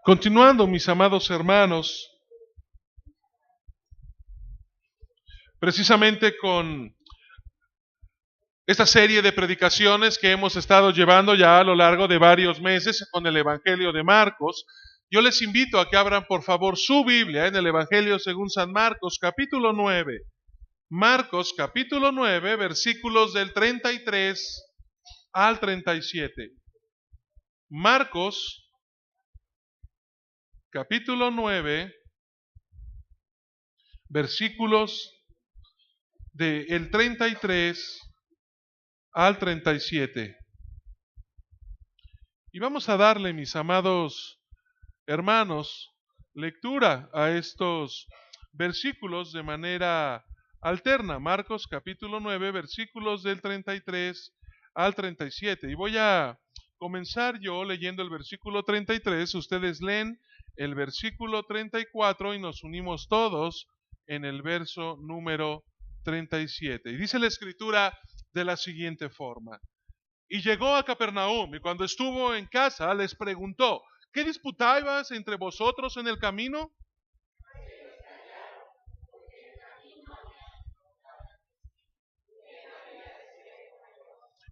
Continuando, mis amados hermanos, precisamente con esta serie de predicaciones que hemos estado llevando ya a lo largo de varios meses con el Evangelio de Marcos, yo les invito a que abran por favor su Biblia en el Evangelio según San Marcos, capítulo 9. Marcos, capítulo 9, versículos del 33 al 37. Marcos, capítulo 9, versículos del 33 al 37. Y vamos a darle, mis amados hermanos, lectura a estos versículos de manera alterna. Marcos capítulo 9, versículos del 33 al 37. Y voy a comenzar yo leyendo el versículo 33. Ustedes leen el versículo 34 y nos unimos todos en el verso número 37. Y dice la escritura de la siguiente forma. Y llegó a Capernaum, y cuando estuvo en casa les preguntó: ¿qué disputabais entre vosotros en el camino?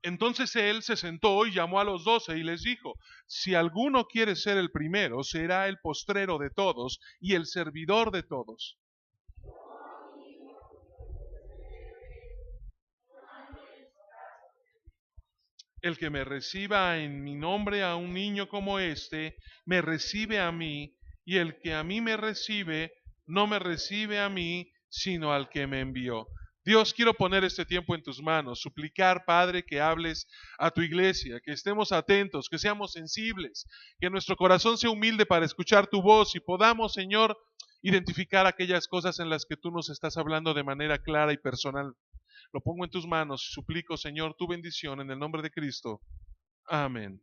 Entonces él se sentó y llamó a los 12 y les dijo: si alguno quiere ser el primero, será el postrero de todos y el servidor de todos. El que me reciba en mi nombre a un niño como este, me recibe a mí, y el que a mí me recibe, no me recibe a mí, sino al que me envió. Dios, quiero poner este tiempo en tus manos, suplicar, Padre, que hables a tu iglesia, que estemos atentos, que seamos sensibles, que nuestro corazón sea humilde para escuchar tu voz y podamos, Señor, identificar aquellas cosas en las que tú nos estás hablando de manera clara y personal. Lo pongo en tus manos y suplico, Señor, tu bendición en el nombre de Cristo. Amén.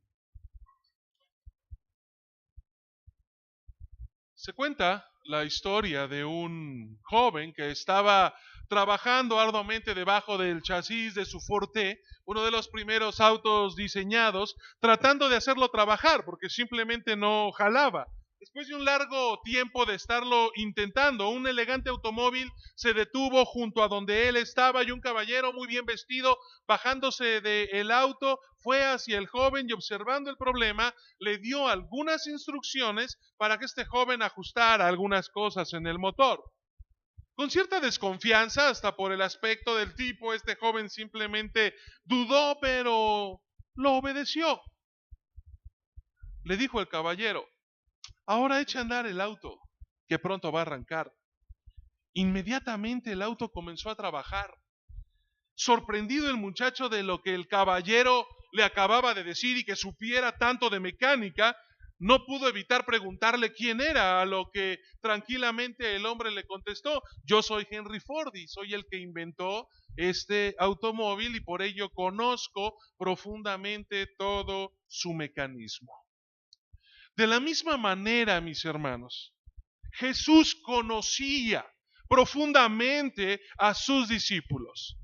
Se cuenta la historia de un joven que estaba trabajando arduamente debajo del chasis de su Forte, uno de los primeros autos diseñados, tratando de hacerlo trabajar porque simplemente no jalaba. Después de un largo tiempo de estarlo intentando, un elegante automóvil se detuvo junto a donde él estaba y un caballero muy bien vestido, bajándose del auto, fue hacia el joven y observando el problema, le dio algunas instrucciones para que este joven ajustara algunas cosas en el motor. Con cierta desconfianza, hasta por el aspecto del tipo, este joven simplemente dudó, pero lo obedeció. Le dijo el caballero: ahora echa a andar el auto, que pronto va a arrancar. Inmediatamente el auto comenzó a trabajar. Sorprendido el muchacho de lo que el caballero le acababa de decir y que supiera tanto de mecánica, no pudo evitar preguntarle quién era, a lo que tranquilamente el hombre le contestó: yo soy Henry Ford y soy el que inventó este automóvil y por ello conozco profundamente todo su mecanismo. De la misma manera, mis hermanos, Jesús conocía profundamente a sus discípulos.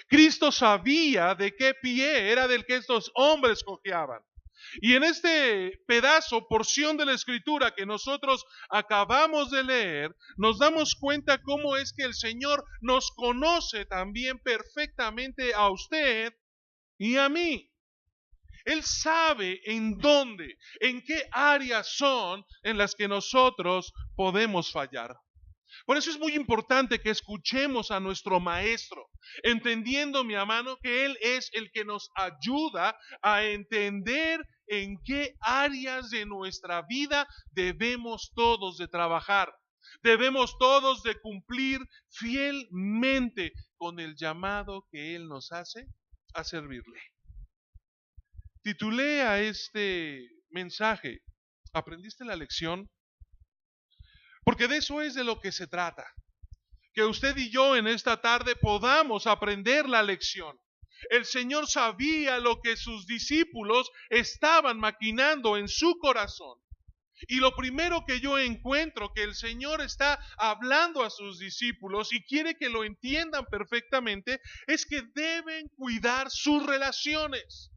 Cristo sabía de qué pie era del que estos hombres cojeaban. Y en este pedazo, porción de la escritura que nosotros acabamos de leer, nos damos cuenta cómo es que el Señor nos conoce también perfectamente a usted y a mí. Él sabe en dónde, en qué áreas son en las que nosotros podemos fallar. Por eso es muy importante que escuchemos a nuestro maestro, entendiendo, mi hermano, que Él es el que nos ayuda a entender en qué áreas de nuestra vida debemos todos de trabajar. Debemos todos de cumplir fielmente con el llamado que Él nos hace a servirle. Titulé a este mensaje: ¿aprendiste la lección? Porque de eso es de lo que se trata. Que usted y yo en esta tarde podamos aprender la lección. El Señor sabía lo que sus discípulos estaban maquinando en su corazón. Y lo primero que yo encuentro que el Señor está hablando a sus discípulos y quiere que lo entiendan perfectamente es que deben cuidar sus relaciones.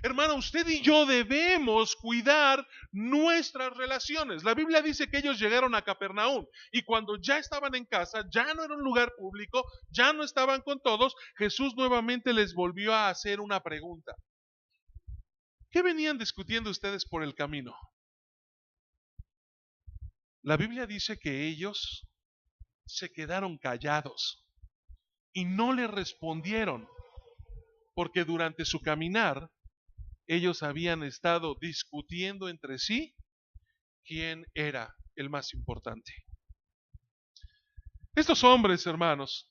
Hermano, usted y yo debemos cuidar nuestras relaciones. La Biblia dice que ellos llegaron a Capernaum y cuando ya estaban en casa, ya no era un lugar público, ya no estaban con todos, Jesús nuevamente les volvió a hacer una pregunta. ¿Qué venían discutiendo ustedes por el camino? La Biblia dice que ellos se quedaron callados y no le respondieron porque durante su caminar ellos habían estado discutiendo entre sí quién era el más importante. Estos hombres, hermanos,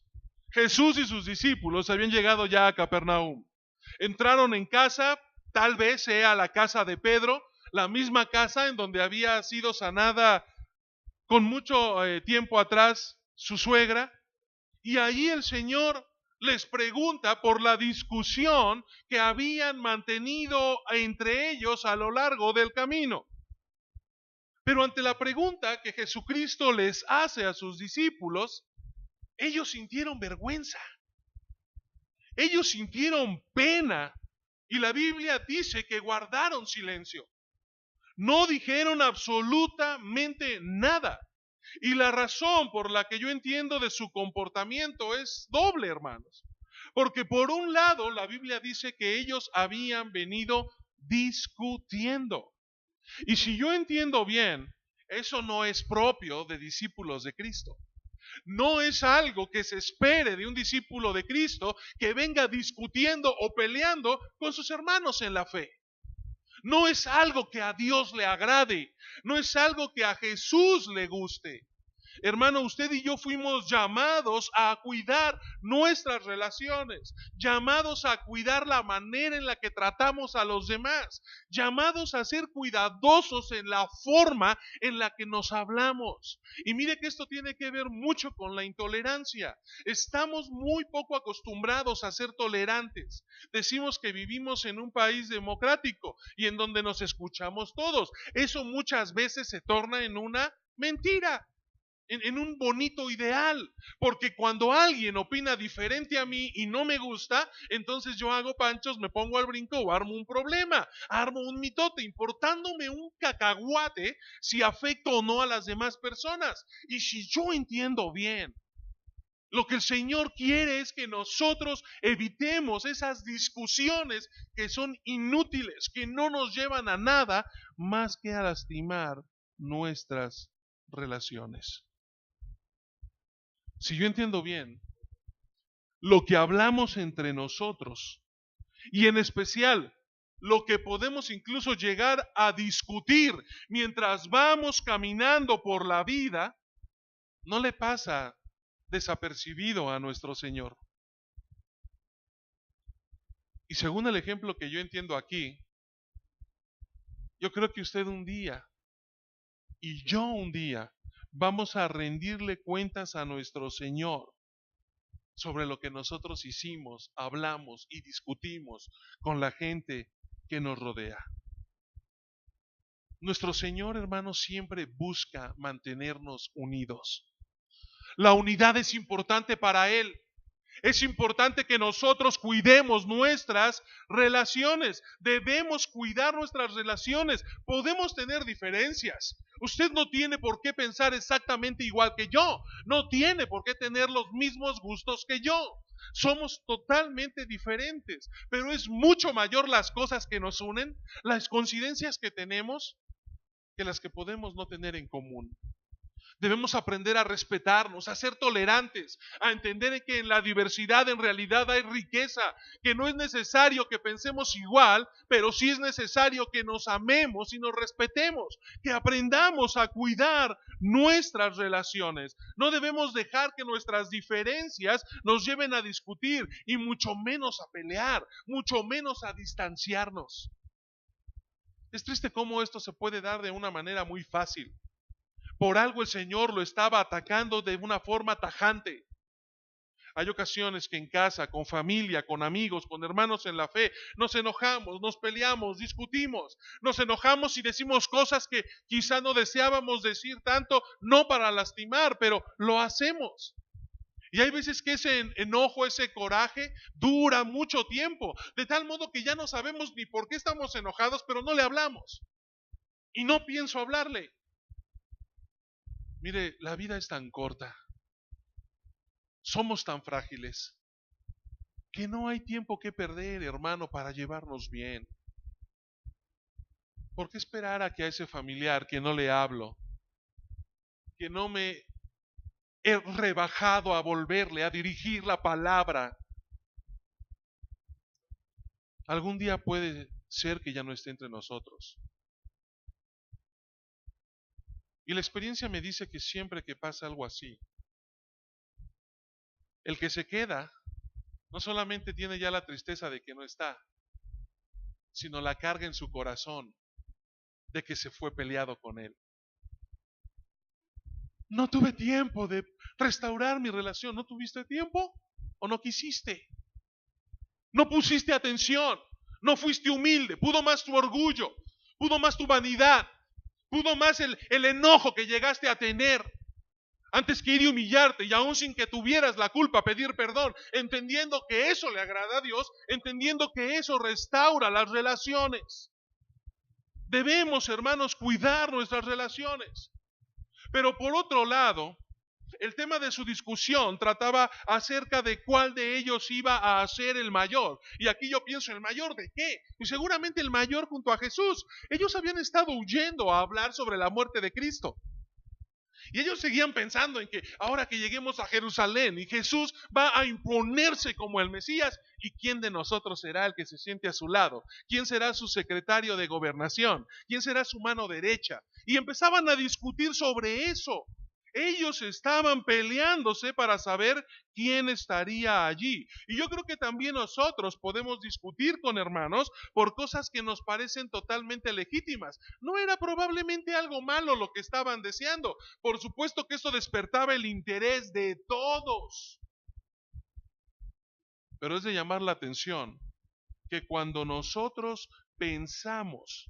Jesús y sus discípulos habían llegado ya a Capernaum. Entraron en casa, tal vez sea la casa de Pedro, la misma casa en donde había sido sanada con mucho tiempo atrás su suegra, y ahí el Señor les pregunta por la discusión que habían mantenido entre ellos a lo largo del camino. Pero ante la pregunta que Jesucristo les hace a sus discípulos, ellos sintieron vergüenza, ellos sintieron pena, y la Biblia dice que guardaron silencio. No dijeron absolutamente nada. Y la razón por la que yo entiendo de su comportamiento es doble, hermanos. Porque por un lado, la Biblia dice que ellos habían venido discutiendo. Y si yo entiendo bien, eso no es propio de discípulos de Cristo. No es algo que se espere de un discípulo de Cristo que venga discutiendo o peleando con sus hermanos en la fe. No es algo que a Dios le agrade, no es algo que a Jesús le guste. Hermano, usted y yo fuimos llamados a cuidar nuestras relaciones, llamados a cuidar la manera en la que tratamos a los demás, llamados a ser cuidadosos en la forma en la que nos hablamos. Y mire que esto tiene que ver mucho con la intolerancia. Estamos muy poco acostumbrados a ser tolerantes. Decimos que vivimos en un país democrático y en donde nos escuchamos todos. Eso muchas veces se torna en una mentira. En un bonito ideal, porque cuando alguien opina diferente a mí y no me gusta, entonces yo hago panchos, me pongo al brinco o armo un problema, armo un mitote, importándome un cacahuate si afecto o no a las demás personas. Y si yo entiendo bien, lo que el Señor quiere es que nosotros evitemos esas discusiones que son inútiles, que no nos llevan a nada más que a lastimar nuestras relaciones. Si yo entiendo bien, lo que hablamos entre nosotros, y en especial lo que podemos incluso llegar a discutir mientras vamos caminando por la vida, no le pasa desapercibido a nuestro Señor. Y según el ejemplo que yo entiendo aquí, yo creo que usted un día, y yo un día, vamos a rendirle cuentas a nuestro Señor sobre lo que nosotros hicimos, hablamos y discutimos con la gente que nos rodea. Nuestro Señor, hermanos, siempre busca mantenernos unidos. La unidad es importante para Él. Es importante que nosotros cuidemos nuestras relaciones. Debemos cuidar nuestras relaciones. Podemos tener diferencias. Usted no tiene por qué pensar exactamente igual que yo. No tiene por qué tener los mismos gustos que yo. Somos totalmente diferentes. Pero es mucho mayor las cosas que nos unen, las coincidencias que tenemos, que las que podemos no tener en común. Debemos aprender a respetarnos, a ser tolerantes, a entender que en la diversidad en realidad hay riqueza, que no es necesario que pensemos igual, pero sí es necesario que nos amemos y nos respetemos, que aprendamos a cuidar nuestras relaciones. No debemos dejar que nuestras diferencias nos lleven a discutir y mucho menos a pelear, mucho menos a distanciarnos. Es triste cómo esto se puede dar de una manera muy fácil. Por algo el Señor lo estaba atacando de una forma tajante. Hay ocasiones que en casa, con familia, con amigos, con hermanos en la fe, nos enojamos, nos peleamos, discutimos, nos enojamos y decimos cosas que quizá no deseábamos decir tanto, no para lastimar, pero lo hacemos. Y hay veces que ese enojo, ese coraje dura mucho tiempo, de tal modo que ya no sabemos ni por qué estamos enojados, pero no le hablamos. Y no pienso hablarle. Mire, la vida es tan corta, somos tan frágiles, que no hay tiempo que perder, hermano, para llevarnos bien. ¿Por qué esperar a que a ese familiar que no le hablo, que no me he rebajado a volverle a dirigir la palabra, algún día puede ser que ya no esté entre nosotros? Y la experiencia me dice que siempre que pasa algo así, el que se queda no solamente tiene ya la tristeza de que no está, sino la carga en su corazón de que se fue peleado con él. No tuve tiempo de restaurar mi relación. ¿No tuviste tiempo? ¿O no quisiste? No pusiste atención. No fuiste humilde. Pudo más tu orgullo. Pudo más tu vanidad. Pudo más el enojo que llegaste a tener. Antes que ir y humillarte, y aún sin que tuvieras la culpa, pedir perdón, entendiendo que eso le agrada a Dios, entendiendo que eso restaura las relaciones. Debemos, hermanos, cuidar nuestras relaciones. Pero por otro lado, el tema de su discusión trataba acerca de cuál de ellos iba a ser el mayor. Y aquí yo pienso, ¿el mayor de qué? Pues seguramente el mayor junto a Jesús. Ellos habían estado huyendo a hablar sobre la muerte de Cristo. Y ellos seguían pensando en que ahora que lleguemos a Jerusalén y Jesús va a imponerse como el Mesías, ¿y quién de nosotros será el que se siente a su lado? ¿Quién será su secretario de gobernación? ¿Quién será su mano derecha? Y empezaban a discutir sobre eso. Ellos estaban peleándose para saber quién estaría allí. Y yo creo que también nosotros podemos discutir con hermanos por cosas que nos parecen totalmente legítimas. No era probablemente algo malo lo que estaban deseando. Por supuesto que eso despertaba el interés de todos. Pero es de llamar la atención que cuando nosotros pensamos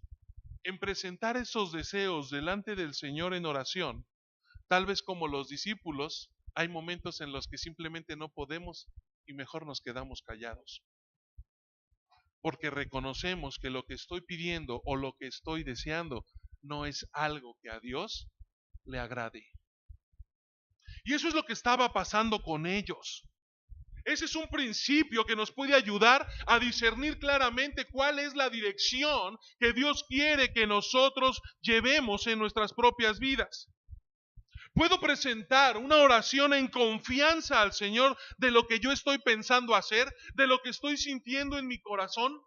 en presentar esos deseos delante del Señor en oración, tal vez como los discípulos, hay momentos en los que simplemente no podemos y mejor nos quedamos callados. Porque reconocemos que lo que estoy pidiendo o lo que estoy deseando no es algo que a Dios le agrade. Y eso es lo que estaba pasando con ellos. Ese es un principio que nos puede ayudar a discernir claramente cuál es la dirección que Dios quiere que nosotros llevemos en nuestras propias vidas. ¿Puedo presentar una oración en confianza al Señor de lo que yo estoy pensando hacer, de lo que estoy sintiendo en mi corazón?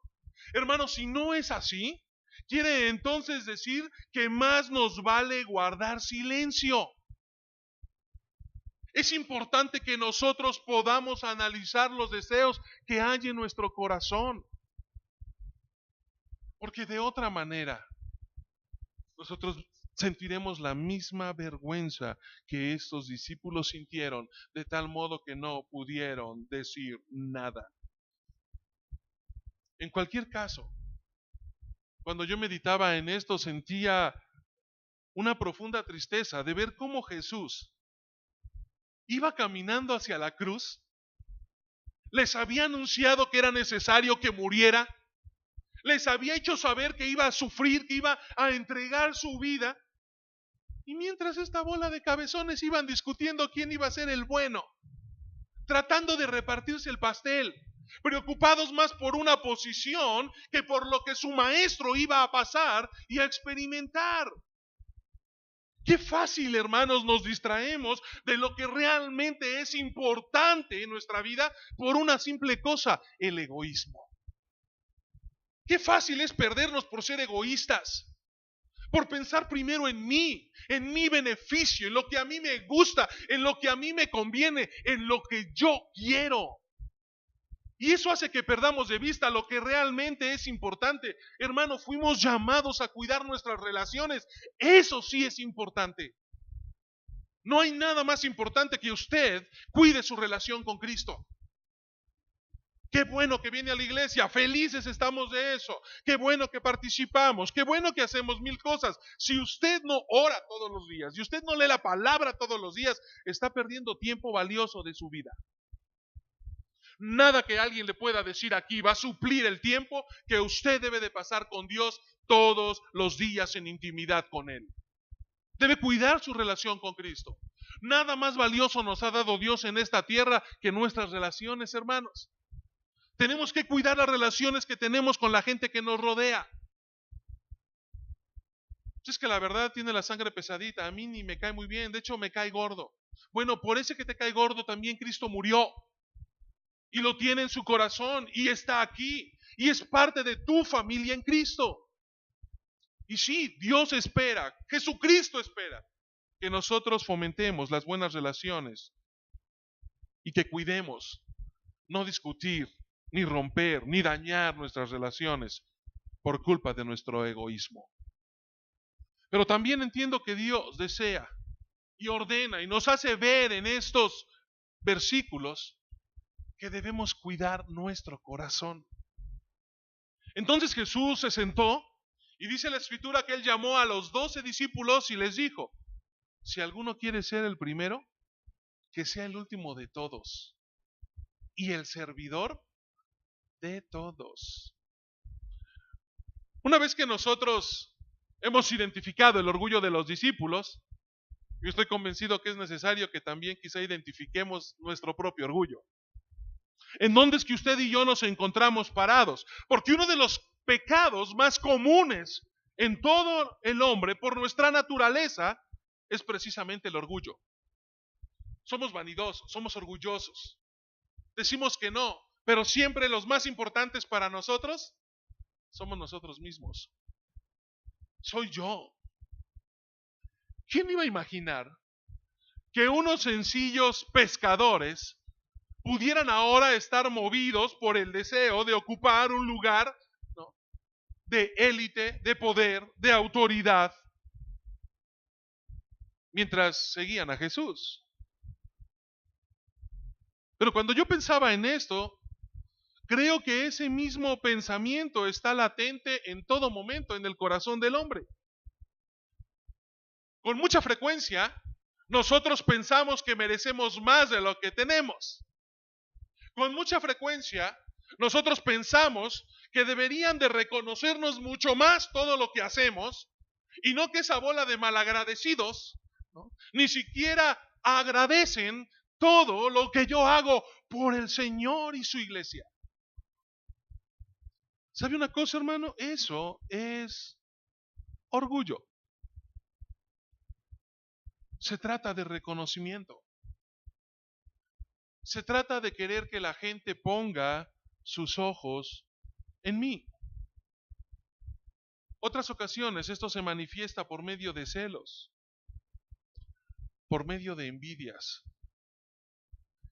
Hermanos, si no es así, quiere entonces decir que más nos vale guardar silencio. Es importante que nosotros podamos analizar los deseos que hay en nuestro corazón. Porque de otra manera, nosotros sentiremos la misma vergüenza que estos discípulos sintieron, de tal modo que no pudieron decir nada. En cualquier caso, cuando yo meditaba en esto, sentía una profunda tristeza de ver cómo Jesús iba caminando hacia la cruz. Les había anunciado que era necesario que muriera. Les había hecho saber que iba a sufrir, que iba a entregar su vida. Y mientras esta bola de cabezones iban discutiendo quién iba a ser el bueno, tratando de repartirse el pastel, preocupados más por una posición que por lo que su maestro iba a pasar y a experimentar. Qué fácil, hermanos, nos distraemos de lo que realmente es importante en nuestra vida por una simple cosa, el egoísmo. Qué fácil es perdernos por ser egoístas, por pensar primero en mí, en mi beneficio, en lo que a mí me gusta, en lo que a mí me conviene, en lo que yo quiero. Y eso hace que perdamos de vista lo que realmente es importante. Hermano, fuimos llamados a cuidar nuestras relaciones. Eso sí es importante. No hay nada más importante que usted cuide su relación con Cristo. Qué bueno que viene a la iglesia, felices estamos de eso. Qué bueno que participamos, qué bueno que hacemos mil cosas. Si usted no ora todos los días, si usted no lee la palabra todos los días, está perdiendo tiempo valioso de su vida. Nada que alguien le pueda decir aquí va a suplir el tiempo que usted debe de pasar con Dios todos los días en intimidad con Él. Debe cuidar su relación con Cristo. Nada más valioso nos ha dado Dios en esta tierra que nuestras relaciones, hermanos. Tenemos que cuidar las relaciones que tenemos con la gente que nos rodea. Es que la verdad tiene la sangre pesadita, a mí ni me cae muy bien, de hecho me cae gordo. Bueno, por ese que te cae gordo también Cristo murió. Y lo tiene en su corazón y está aquí. Y es parte de tu familia en Cristo. Y sí, Dios espera, Jesucristo espera que nosotros fomentemos las buenas relaciones y que cuidemos no discutir, ni romper, ni dañar nuestras relaciones por culpa de nuestro egoísmo. Pero también entiendo que Dios desea y ordena y nos hace ver en estos versículos que debemos cuidar nuestro corazón. Entonces Jesús se sentó y dice la Escritura que Él llamó a los 12 discípulos y les dijo: si alguno quiere ser el primero, que sea el último de todos y el servidor de todos. Una vez que nosotros hemos identificado el orgullo de los discípulos, yo estoy convencido que es necesario que también quizá identifiquemos nuestro propio orgullo. ¿En dónde es que usted y yo nos encontramos parados? Porque uno de los pecados más comunes en todo el hombre por nuestra naturaleza es precisamente el orgullo. Somos vanidosos, somos orgullosos. Decimos que no, pero siempre los más importantes para nosotros somos nosotros mismos. Soy yo. ¿Quién iba a imaginar que unos sencillos pescadores pudieran ahora estar movidos por el deseo de ocupar un lugar, ¿no?, de élite, de poder, de autoridad, mientras seguían a Jesús? Pero cuando yo pensaba en esto, creo que ese mismo pensamiento está latente en todo momento en el corazón del hombre. Con mucha frecuencia, nosotros pensamos que merecemos más de lo que tenemos. Con mucha frecuencia, nosotros pensamos que deberían de reconocernos mucho más todo lo que hacemos y no que esa bola de malagradecidos, ¿no?, ni siquiera agradecen todo lo que yo hago por el Señor y su iglesia. ¿Sabe una cosa, hermano? Eso es orgullo. Se trata de reconocimiento. Se trata de querer que la gente ponga sus ojos en mí. Otras ocasiones esto se manifiesta por medio de celos, por medio de envidias,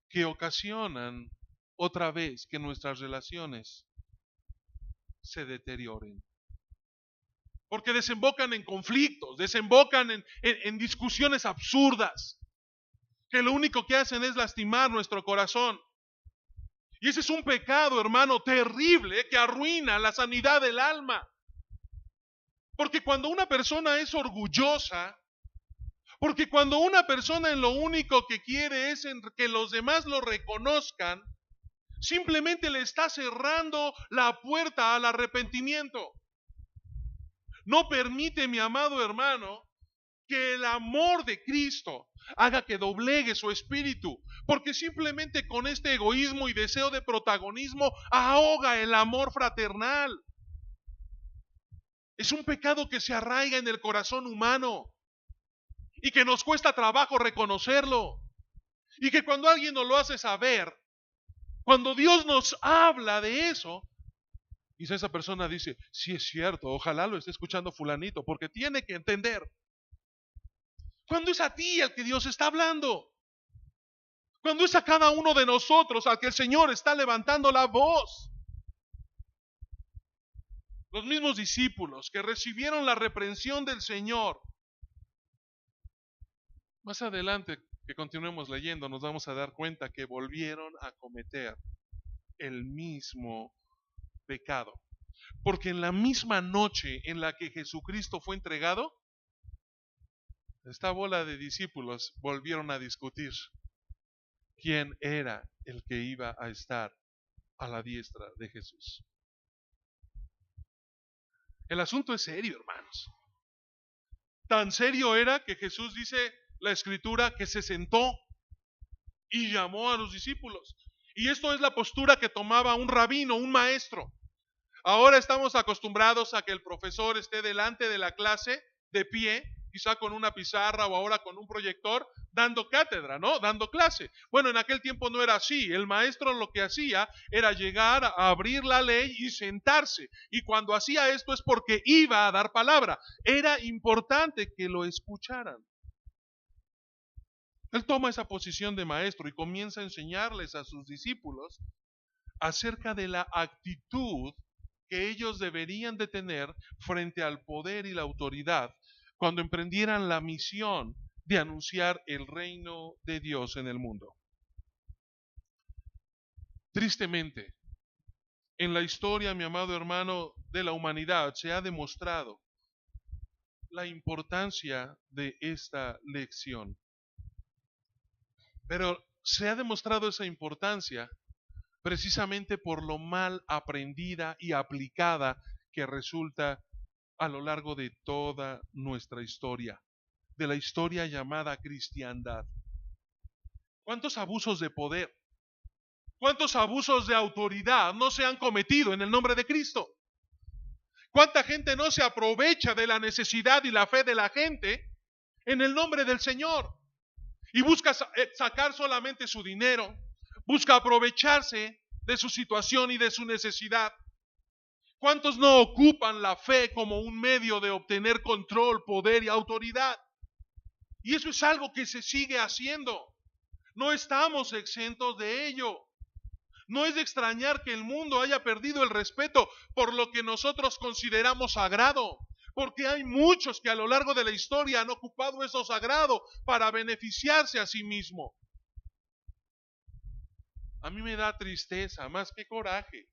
que ocasionan otra vez que nuestras relaciones se deterioren. Porque desembocan en conflictos, desembocan en discusiones absurdas, que lo único que hacen es lastimar nuestro corazón. Y ese es un pecado, hermano, terrible que arruina la sanidad del alma. Porque cuando una persona es orgullosa, porque cuando una persona en lo único que quiere es que los demás lo reconozcan, simplemente le está cerrando la puerta al arrepentimiento. No permite, mi amado hermano, que el amor de Cristo haga que doblegue su espíritu, porque simplemente con este egoísmo y deseo de protagonismo ahoga el amor fraternal. Es un pecado que se arraiga en el corazón humano y que nos cuesta trabajo reconocerlo, y que cuando alguien nos lo hace saber, cuando Dios nos habla de eso, quizá esa persona dice: sí, es cierto, ojalá lo esté escuchando fulanito, porque tiene que entender. Cuando es a ti al que Dios está hablando, cuando es a cada uno de nosotros al que el Señor está levantando la voz. Los mismos discípulos que recibieron la reprensión del Señor, más adelante que continuemos leyendo, nos vamos a dar cuenta que volvieron a cometer el mismo pecado. Porque en la misma noche en la que Jesucristo fue entregado, esta bola de discípulos volvieron a discutir quién era el que iba a estar a la diestra de Jesús. El asunto es serio, hermanos. Tan serio era que Jesús, dice la Escritura, que se sentó y llamó a los discípulos. Y esto es la postura que tomaba un rabino, un maestro. Ahora estamos acostumbrados a que el profesor esté delante de la clase, de pie, quizá con una pizarra o ahora con un proyector, dando cátedra, ¿no? Dando clase. Bueno, en aquel tiempo no era así. El maestro lo que hacía era llegar a abrir la ley y sentarse. Y cuando hacía esto es porque iba a dar palabra. Era importante que lo escucharan. Él toma esa posición de maestro y comienza a enseñarles a sus discípulos acerca de la actitud que ellos deberían de tener frente al poder y la autoridad cuando emprendieran la misión de anunciar el reino de Dios en el mundo. Tristemente, en la historia, mi amado hermano, de la humanidad se ha demostrado la importancia de esta lección. Pero se ha demostrado esa importancia precisamente por lo mal aprendida y aplicada que resulta a lo largo de toda nuestra historia, de la historia llamada cristiandad. ¿Cuántos abusos de poder, cuántos abusos de autoridad no se han cometido en el nombre de Cristo? ¿Cuánta gente no se aprovecha de la necesidad y la fe de la gente en el nombre del Señor? Y busca sacar solamente su dinero, busca aprovecharse de su situación y de su necesidad. ¿Cuántos no ocupan la fe como un medio de obtener control, poder y autoridad? Y eso es algo que se sigue haciendo. No estamos exentos de ello. No es de extrañar que el mundo haya perdido el respeto por lo que nosotros consideramos sagrado, porque hay muchos que a lo largo de la historia han ocupado eso sagrado para beneficiarse a sí mismo. A mí me da tristeza, más que coraje,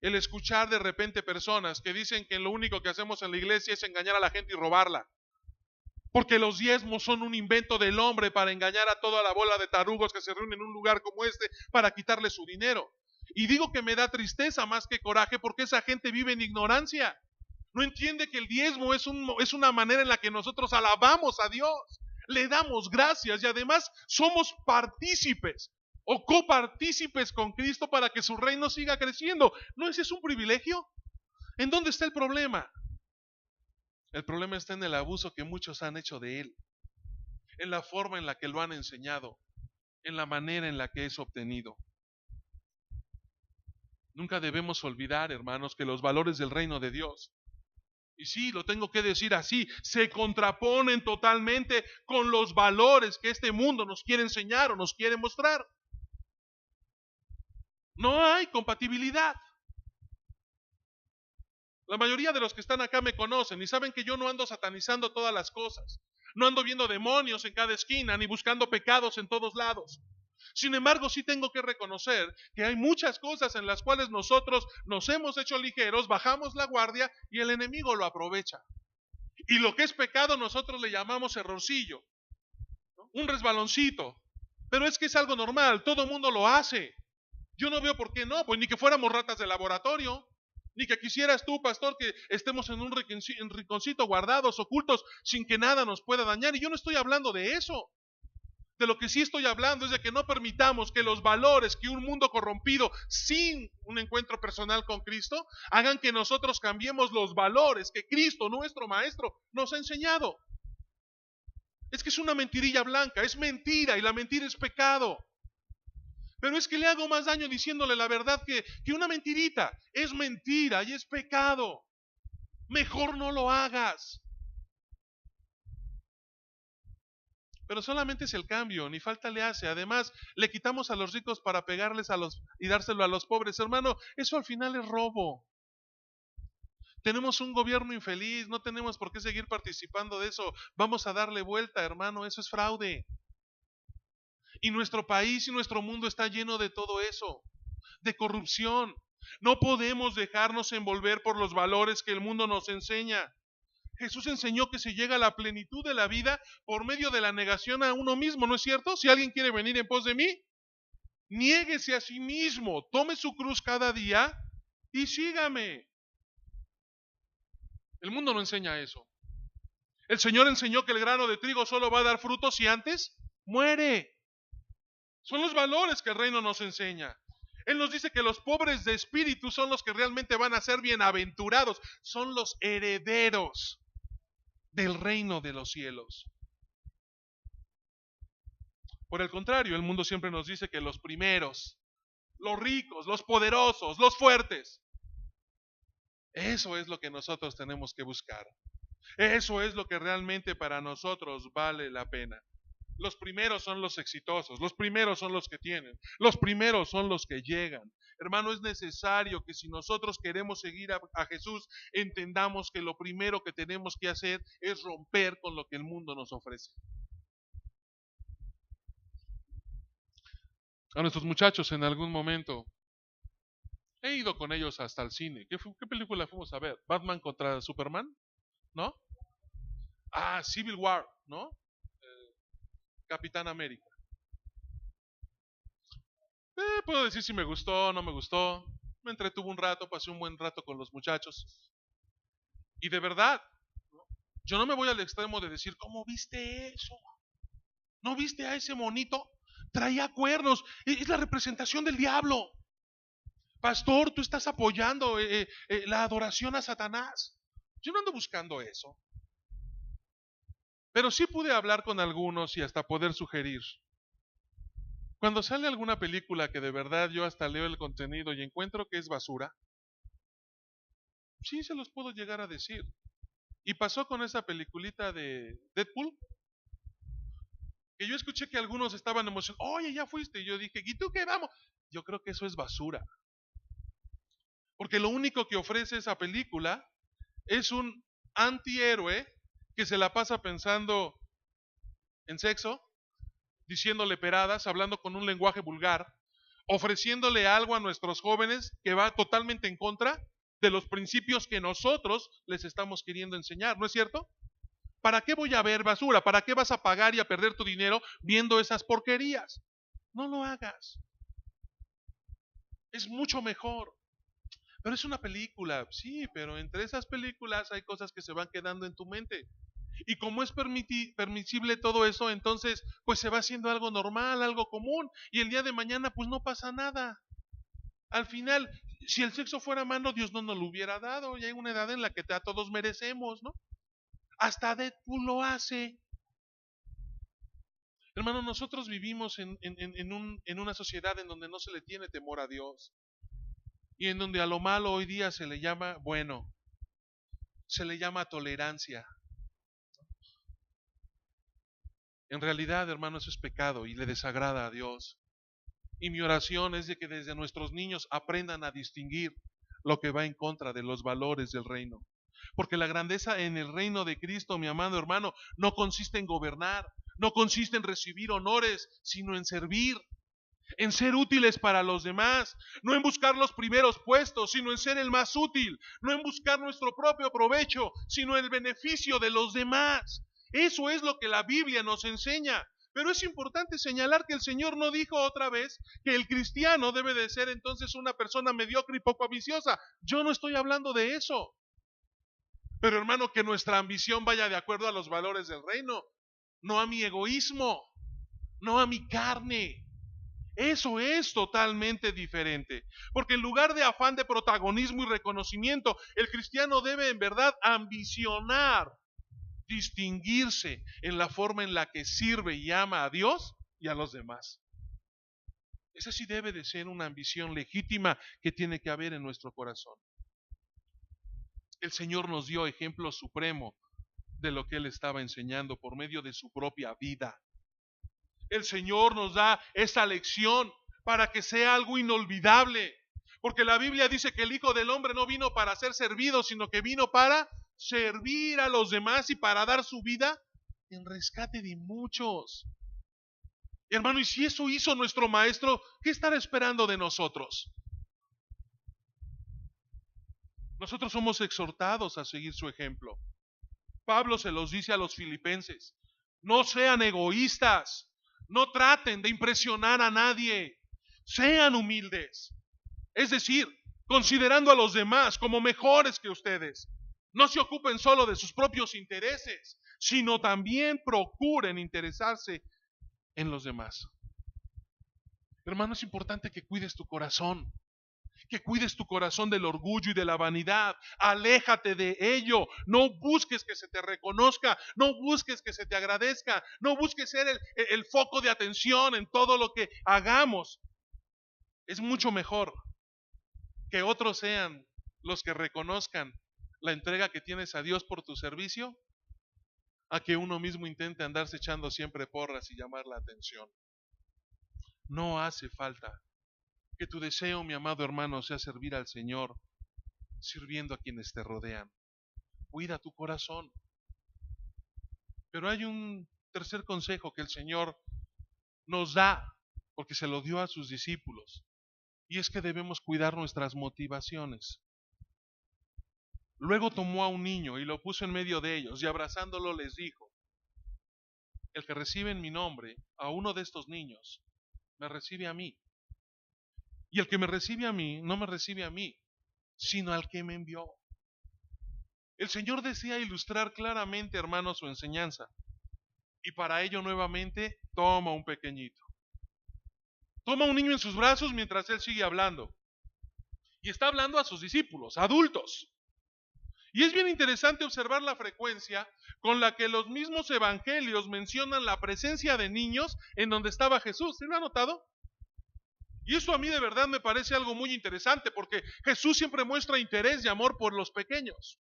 el escuchar de repente personas que dicen que lo único que hacemos en la iglesia es engañar a la gente y robarla. Porque los diezmos son un invento del hombre para engañar a toda la bola de tarugos que se reúnen en un lugar como este para quitarle su dinero. Y digo que me da tristeza más que coraje porque esa gente vive en ignorancia. No entiende que el diezmo es una manera en la que nosotros alabamos a Dios, le damos gracias y además somos partícipes o copartícipes con Cristo para que su reino siga creciendo. ¿No ese es un privilegio? ¿En dónde está el problema? El problema está en el abuso que muchos han hecho de él, en la forma en la que lo han enseñado, en la manera en la que es obtenido. Nunca debemos olvidar, hermanos, que los valores del reino de Dios, y sí, lo tengo que decir así, se contraponen totalmente con los valores que este mundo nos quiere enseñar o nos quiere mostrar. No hay compatibilidad. La mayoría de los que están acá me conocen y saben que yo no ando satanizando todas las cosas. No ando viendo demonios en cada esquina ni buscando pecados en todos lados. Sin embargo, sí tengo que reconocer que hay muchas cosas en las cuales nosotros nos hemos hecho ligeros, bajamos la guardia y el enemigo lo aprovecha. Y lo que es pecado nosotros le llamamos errorcillo, ¿no? Un resbaloncito. Pero es que es algo normal, todo el mundo lo hace. Yo no veo por qué no, pues ni que fuéramos ratas de laboratorio. Ni que quisieras tú, pastor, que estemos en un rinconcito guardados, ocultos, sin que nada nos pueda dañar. Y yo no estoy hablando de eso. De lo que sí estoy hablando es de que no permitamos que los valores que un mundo corrompido sin un encuentro personal con Cristo hagan que nosotros cambiemos los valores que Cristo, nuestro Maestro, nos ha enseñado. Es que es una mentirilla blanca, es mentira y la mentira es pecado. Pero es que le hago más daño diciéndole la verdad que una mentirita. Es mentira y es pecado. Mejor no lo hagas. Pero solamente es el cambio, ni falta le hace. Además, le quitamos a los ricos para pegarles y dárselo a los pobres. Hermano, eso al final es robo. Tenemos un gobierno infeliz, no tenemos por qué seguir participando de eso. Vamos a darle vuelta, hermano, eso es fraude. Y nuestro país y nuestro mundo está lleno de todo eso. de corrupción. No podemos dejarnos envolver por los valores que el mundo nos enseña. Jesús enseñó que se llega a la plenitud de la vida por medio de la negación a uno mismo, ¿no es cierto? Si alguien quiere venir en pos de mí, niéguese a sí mismo, tome su cruz cada día y sígame. El mundo no enseña eso. El Señor enseñó que el grano de trigo solo va a dar frutos si antes muere. Son los valores que el reino nos enseña. Él nos dice que los pobres de espíritu son los que realmente van a ser bienaventurados, son los herederos del reino de los cielos. Por el contrario, el mundo siempre nos dice que los primeros, los ricos, los poderosos, los fuertes, eso es lo que nosotros tenemos que buscar. Eso es lo que realmente para nosotros vale la pena. Los primeros son los exitosos, los primeros son los que tienen, los primeros son los que llegan. Hermano, es necesario que si nosotros queremos seguir a Jesús, entendamos que lo primero que tenemos que hacer es romper con lo que el mundo nos ofrece. A nuestros muchachos en algún momento he ido con ellos hasta el cine. ¿Qué película fuimos a ver? ¿Batman contra Superman? ¿No? Ah, Civil War, ¿no? Capitán América. Puedo decir si me gustó o no me gustó. Me entretuvo un rato, pasé un buen rato con los muchachos. Y de verdad, yo no me voy al extremo de decir, ¿cómo viste eso? ¿No viste a ese monito? Traía cuernos. Es la representación del diablo. Pastor, tú estás apoyando la adoración a Satanás. Yo no ando buscando eso. Pero sí pude hablar con algunos y hasta poder sugerir. Cuando sale alguna película que de verdad yo hasta leo el contenido y encuentro que es basura, sí se los puedo llegar a decir. Y pasó con esa peliculita de Deadpool, que yo escuché que algunos estaban emocionados. Oye, ya fuiste. Y yo dije, ¿y tú qué vamos? Yo creo que eso es basura. Porque lo único que ofrece esa película es un antihéroe que se la pasa pensando en sexo, diciéndole peradas, hablando con un lenguaje vulgar, ofreciéndole algo a nuestros jóvenes que va totalmente en contra de los principios que nosotros les estamos queriendo enseñar, ¿no es cierto? ¿Para qué voy a ver basura? ¿Para qué vas a pagar y a perder tu dinero viendo esas porquerías? No lo hagas. Es mucho mejor. Pero es una película, sí, pero entre esas películas hay cosas que se van quedando en tu mente. Y como es permisible todo eso, entonces pues se va haciendo algo normal, algo común, y el día de mañana pues no pasa nada. Al final, si el sexo fuera malo, Dios no nos lo hubiera dado. Ya hay una edad en la que a todos merecemos, ¿no? Hasta Deadpool lo hace. Hermano, nosotros vivimos en una sociedad en donde no se le tiene temor a Dios. Y en donde a lo malo hoy día se le llama bueno, se le llama tolerancia. En realidad, hermano, eso es pecado y le desagrada a Dios. Y mi oración es de que desde nuestros niños aprendan a distinguir lo que va en contra de los valores del reino. Porque la grandeza en el reino de Cristo, mi amado hermano, no consiste en gobernar, no consiste en recibir honores, sino en servir, en ser útiles para los demás, no en buscar los primeros puestos, sino en ser el más útil, no en buscar nuestro propio provecho, sino el beneficio de los demás. Eso es lo que la Biblia nos enseña. Pero es importante señalar que el Señor no dijo otra vez que el cristiano debe de ser entonces una persona mediocre y poco ambiciosa. Yo no estoy hablando de eso. Pero hermano, que nuestra ambición vaya de acuerdo a los valores del reino, no a mi egoísmo, no a mi carne. Eso es totalmente diferente. Porque en lugar de afán de protagonismo y reconocimiento, el cristiano debe en verdad ambicionar distinguirse en la forma en la que sirve y ama a Dios y a los demás. Esa sí debe de ser una ambición legítima que tiene que haber en nuestro corazón. El Señor nos dio ejemplo supremo de lo que Él estaba enseñando por medio de su propia vida. El Señor nos da esa lección para que sea algo inolvidable. Porque la Biblia dice que el Hijo del Hombre no vino para ser servido, sino que vino para servir a los demás y para dar su vida en rescate de muchos. Y hermano, y si eso hizo nuestro maestro, ¿qué estará esperando de nosotros? Nosotros somos exhortados a seguir su ejemplo. Pablo se los dice a los filipenses: no sean egoístas, no traten de impresionar a nadie, sean humildes. Es decir, considerando a los demás como mejores que ustedes. No se ocupen solo de sus propios intereses, sino también procuren interesarse en los demás. Hermano, es importante que cuides tu corazón. Que cuides tu corazón del orgullo y de la vanidad. Aléjate de ello. No busques que se te reconozca. No busques que se te agradezca. No busques ser el foco de atención en todo lo que hagamos. Es mucho mejor que otros sean los que reconozcan la entrega que tienes a Dios por tu servicio, a que uno mismo intente andarse echando siempre porras y llamar la atención. No hace falta. Que tu deseo, mi amado hermano, sea servir al Señor, sirviendo a quienes te rodean. Cuida tu corazón. Pero hay un tercer consejo que el Señor nos da, porque se lo dio a sus discípulos, y es que debemos cuidar nuestras motivaciones. Luego tomó a un niño y lo puso en medio de ellos, y abrazándolo les dijo: el que recibe en mi nombre a uno de estos niños, me recibe a mí. Y el que me recibe a mí, no me recibe a mí, sino al que me envió. El Señor desea ilustrar claramente, hermano, su enseñanza. Y para ello nuevamente toma un pequeñito. Toma un niño en sus brazos mientras Él sigue hablando. Y está hablando a sus discípulos, adultos. Y es bien interesante observar la frecuencia con la que los mismos evangelios mencionan la presencia de niños en donde estaba Jesús. ¿Sí lo ha notado? Y eso a mí de verdad me parece algo muy interesante, porque Jesús siempre muestra interés y amor por los pequeños.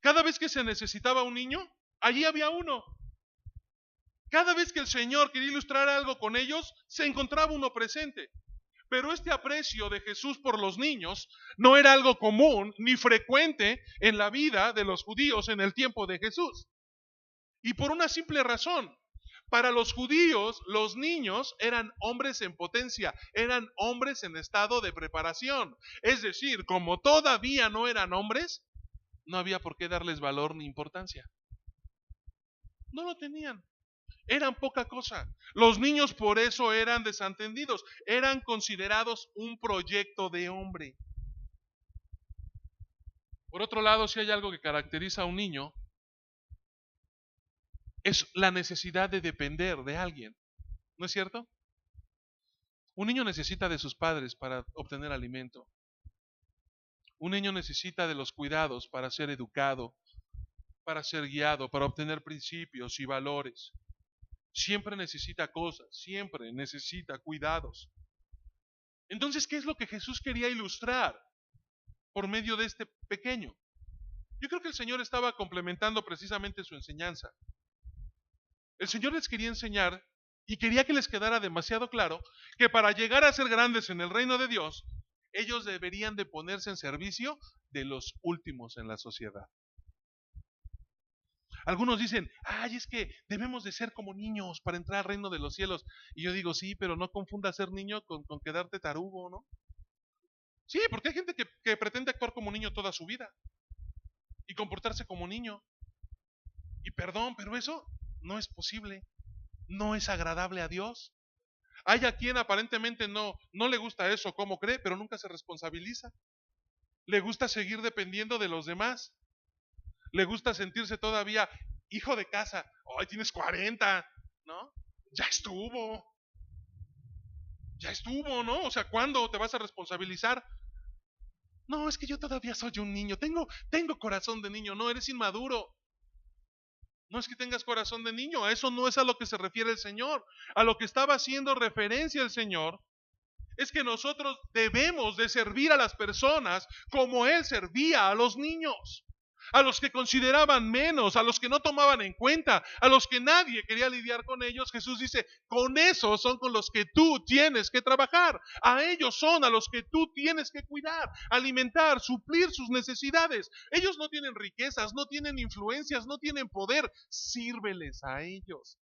Cada vez que se necesitaba un niño, allí había uno. Cada vez que el Señor quería ilustrar algo con ellos, se encontraba uno presente. Pero este aprecio de Jesús por los niños no era algo común ni frecuente en la vida de los judíos en el tiempo de Jesús. Y por una simple razón: para los judíos, los niños eran hombres en potencia, eran hombres en estado de preparación. Es decir, como todavía no eran hombres, no había por qué darles valor ni importancia. No lo tenían. Eran poca cosa. Los niños por eso eran desatendidos. Eran considerados un proyecto de hombre. Por otro lado, si hay algo que caracteriza a un niño, es la necesidad de depender de alguien. ¿No es cierto? Un niño necesita de sus padres para obtener alimento. Un niño necesita de los cuidados para ser educado, para ser guiado, para obtener principios y valores. Siempre necesita cosas, siempre necesita cuidados. Entonces, ¿qué es lo que Jesús quería ilustrar por medio de este pequeño? Yo creo que el Señor estaba complementando precisamente su enseñanza. El Señor les quería enseñar y quería que les quedara demasiado claro que para llegar a ser grandes en el reino de Dios, ellos deberían de ponerse en servicio de los últimos en la sociedad. Algunos dicen: ay, es que debemos de ser como niños para entrar al reino de los cielos. Y yo digo: sí, pero no confundas ser niño con quedarte tarugo, ¿no? Sí, porque hay gente que pretende actuar como niño toda su vida y comportarse como niño. Y perdón, pero eso no es posible. No es agradable a Dios. Hay a quien aparentemente no le gusta eso, como cree, pero nunca se responsabiliza. Le gusta seguir dependiendo de los demás. Le gusta sentirse todavía hijo de casa. Ay, tienes 40, ¿no? Ya estuvo, ¿no? O sea, ¿cuándo te vas a responsabilizar? No, es que yo todavía soy un niño, tengo corazón de niño. No, eres inmaduro. No es que tengas corazón de niño, a eso no es a lo que se refiere el Señor. A lo que estaba haciendo referencia el Señor es que nosotros debemos de servir a las personas como Él servía a los niños, a los que consideraban menos, a los que no tomaban en cuenta, a los que nadie quería lidiar con ellos. Jesús dice: con esos son con los que tú tienes que trabajar, a ellos son a los que tú tienes que cuidar, alimentar, suplir sus necesidades. Ellos no tienen riquezas, no tienen influencias, no tienen poder, sírveles a ellos.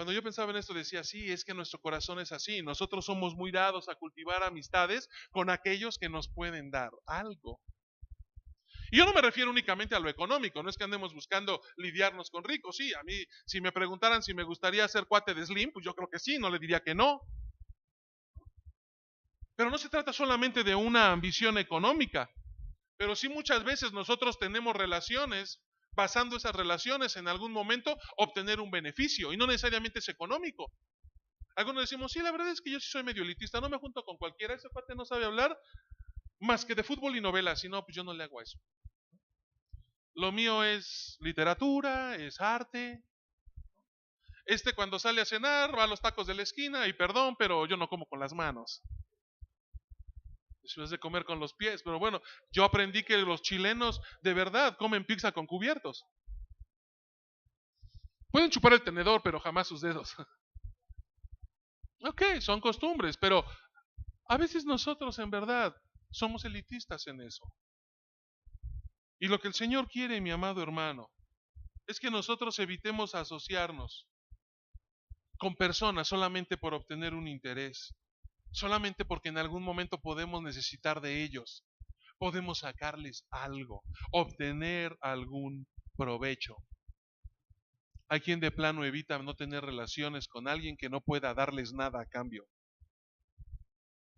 Cuando yo pensaba en esto decía, sí, es que nuestro corazón es así. Nosotros somos muy dados a cultivar amistades con aquellos que nos pueden dar algo. Y yo no me refiero únicamente a lo económico, no es que andemos buscando lidiarnos con ricos. Sí, a mí, si me preguntaran si me gustaría ser cuate de Slim, pues yo creo que sí, no le diría que no. Pero no se trata solamente de una ambición económica, pero sí muchas veces nosotros tenemos relaciones, basando esas relaciones en algún momento obtener un beneficio, y no necesariamente es económico. Algunos decimos, sí, la verdad es que yo sí soy medio elitista, no me junto con cualquiera, ese cuate no sabe hablar más que de fútbol y novelas, y no, pues yo no le hago eso. Lo mío es literatura, es arte. Cuando sale a cenar va a los tacos de la esquina y perdón, pero yo no como con las manos. Eso es de comer con los pies. Pero bueno, yo aprendí que los chilenos de verdad comen pizza con cubiertos. Pueden chupar el tenedor, pero jamás sus dedos. Ok, son costumbres, pero a veces nosotros en verdad somos elitistas en eso. Y lo que el Señor quiere, mi amado hermano, es que nosotros evitemos asociarnos con personas solamente por obtener un interés, solamente porque en algún momento podemos necesitar de ellos, podemos sacarles algo, obtener algún provecho. Hay quien de plano evita no tener relaciones con alguien que no pueda darles nada a cambio.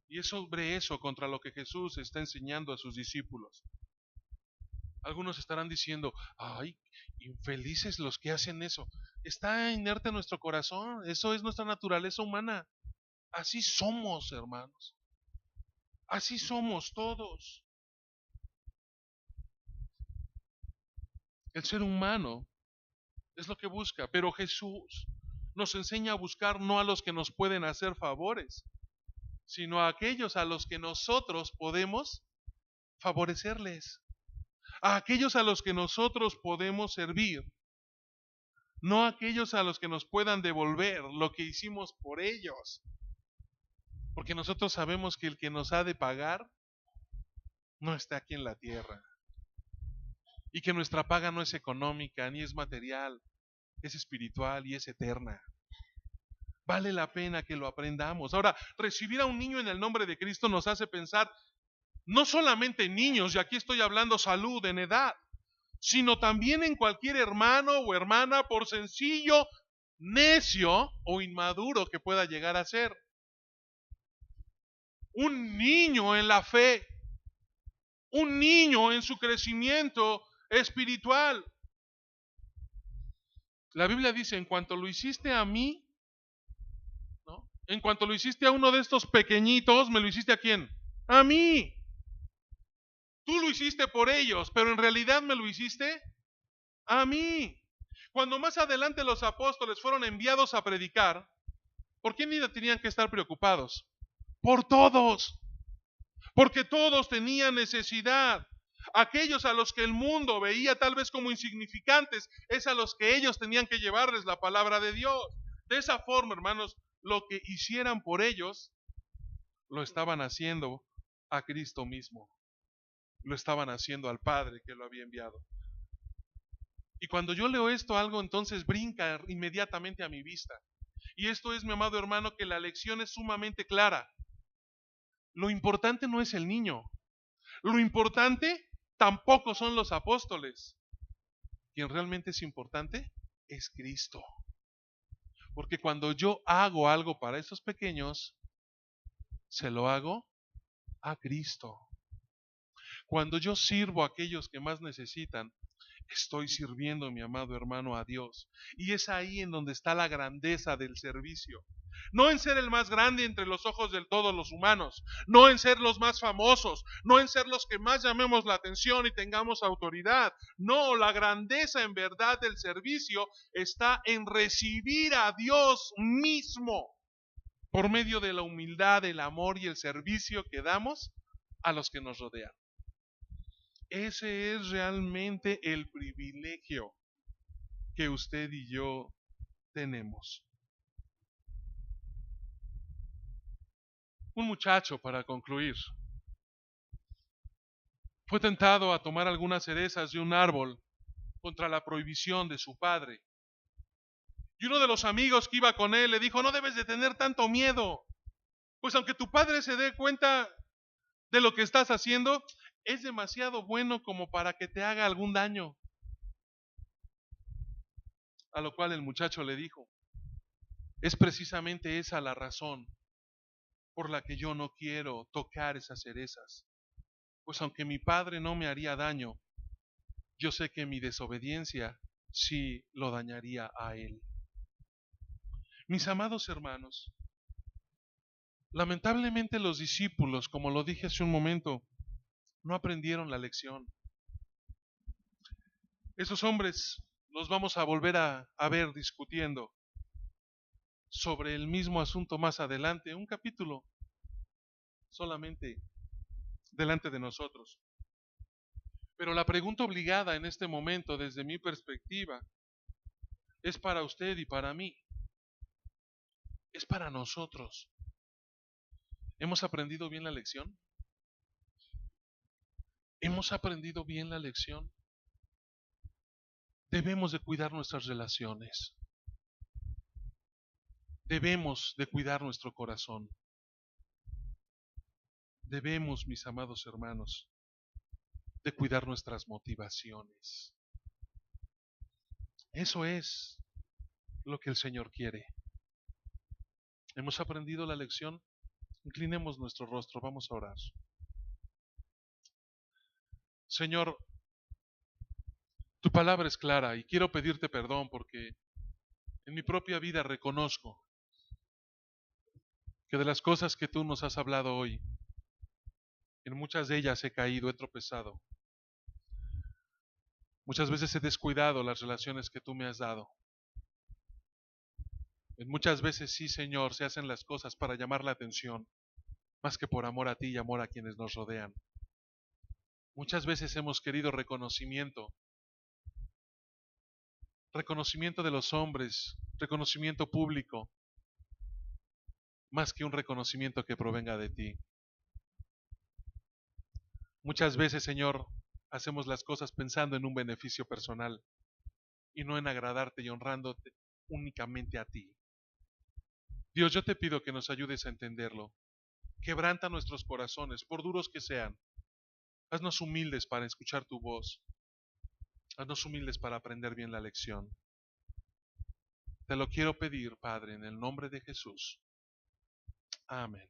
Y es sobre eso contra lo que Jesús está enseñando a sus discípulos. Algunos estarán diciendo, ay, infelices los que hacen eso. Está inerte nuestro corazón, eso es nuestra naturaleza humana. Así somos, hermanos. Así somos todos. El ser humano es lo que busca, pero Jesús nos enseña a buscar no a los que nos pueden hacer favores, sino a aquellos a los que nosotros podemos favorecerles, a aquellos a los que nosotros podemos servir, no a aquellos a los que nos puedan devolver lo que hicimos por ellos, porque nosotros sabemos que el que nos ha de pagar no está aquí en la tierra, y que nuestra paga no es económica ni es material, es espiritual y es eterna. Vale la pena que lo aprendamos. Ahora, recibir a un niño en el nombre de Cristo nos hace pensar no solamente en niños, y aquí estoy hablando salud, en edad, sino también en cualquier hermano o hermana, por sencillo, necio o inmaduro que pueda llegar a ser. Un niño en la fe, un niño en su crecimiento espiritual. La Biblia dice, en cuanto lo hiciste a mí, ¿no? En cuanto lo hiciste a uno de estos pequeñitos, ¿me lo hiciste a quién? A mí. Tú lo hiciste por ellos, pero en realidad me lo hiciste a mí. Cuando más adelante los apóstoles fueron enviados a predicar, ¿por quién tenían que estar preocupados? Por todos, porque todos tenían necesidad. Aquellos a los que el mundo veía tal vez como insignificantes, es a los que ellos tenían que llevarles la palabra de Dios. De esa forma, hermanos, lo que hicieran por ellos, lo estaban haciendo a Cristo mismo. Lo estaban haciendo al Padre que lo había enviado. Y cuando yo leo esto, algo entonces brinca inmediatamente a mi vista. Y esto es, mi amado hermano, que la lección es sumamente clara. Lo importante no es el niño. Lo importante tampoco son los apóstoles. Quien realmente es importante es Cristo. Porque cuando yo hago algo para esos pequeños, se lo hago a Cristo. Cuando yo sirvo a aquellos que más necesitan, estoy sirviendo, mi amado hermano, a Dios. Y es ahí en donde está la grandeza del servicio. No en ser el más grande entre los ojos de todos los humanos, no en ser los más famosos, no en ser los que más llamemos la atención y tengamos autoridad. No, la grandeza en verdad del servicio está en recibir a Dios mismo por medio de la humildad, el amor y el servicio que damos a los que nos rodean. Ese es realmente el privilegio que usted y yo tenemos. Un muchacho, para concluir, fue tentado a tomar algunas cerezas de un árbol contra la prohibición de su padre. Y uno de los amigos que iba con él le dijo, no debes de tener tanto miedo, pues aunque tu padre se dé cuenta de lo que estás haciendo, es demasiado bueno como para que te haga algún daño. A lo cual el muchacho le dijo, es precisamente esa la razón por la que yo no quiero tocar esas cerezas, pues aunque mi padre no me haría daño, yo sé que mi desobediencia sí lo dañaría a él. Mis amados hermanos, lamentablemente los discípulos, como lo dije hace un momento, no aprendieron la lección. Esos hombres los vamos a volver a ver discutiendo sobre el mismo asunto más adelante, un capítulo solamente delante de nosotros. Pero la pregunta obligada en este momento, desde mi perspectiva, es para usted y para mí. Es para nosotros. ¿Hemos aprendido bien la lección? ¿Hemos aprendido bien la lección? Debemos de cuidar nuestras relaciones. Debemos de cuidar nuestro corazón. Debemos, mis amados hermanos, de cuidar nuestras motivaciones. Eso es lo que el Señor quiere. ¿Hemos aprendido la lección? Inclinemos nuestro rostro, vamos a orar. Señor, tu palabra es clara y quiero pedirte perdón porque en mi propia vida reconozco que de las cosas que tú nos has hablado hoy, en muchas de ellas he caído, he tropezado. Muchas veces he descuidado las relaciones que tú me has dado. En muchas veces sí, Señor, se hacen las cosas para llamar la atención, más que por amor a ti y amor a quienes nos rodean. Muchas veces hemos querido reconocimiento de los hombres, reconocimiento público, más que un reconocimiento que provenga de ti. Muchas veces, Señor, hacemos las cosas pensando en un beneficio personal y no en agradarte y honrándote únicamente a ti. Dios, yo te pido que nos ayudes a entenderlo. Quebranta nuestros corazones, por duros que sean. Haznos humildes para escuchar tu voz. Haznos humildes para aprender bien la lección. Te lo quiero pedir, Padre, en el nombre de Jesús. Amén.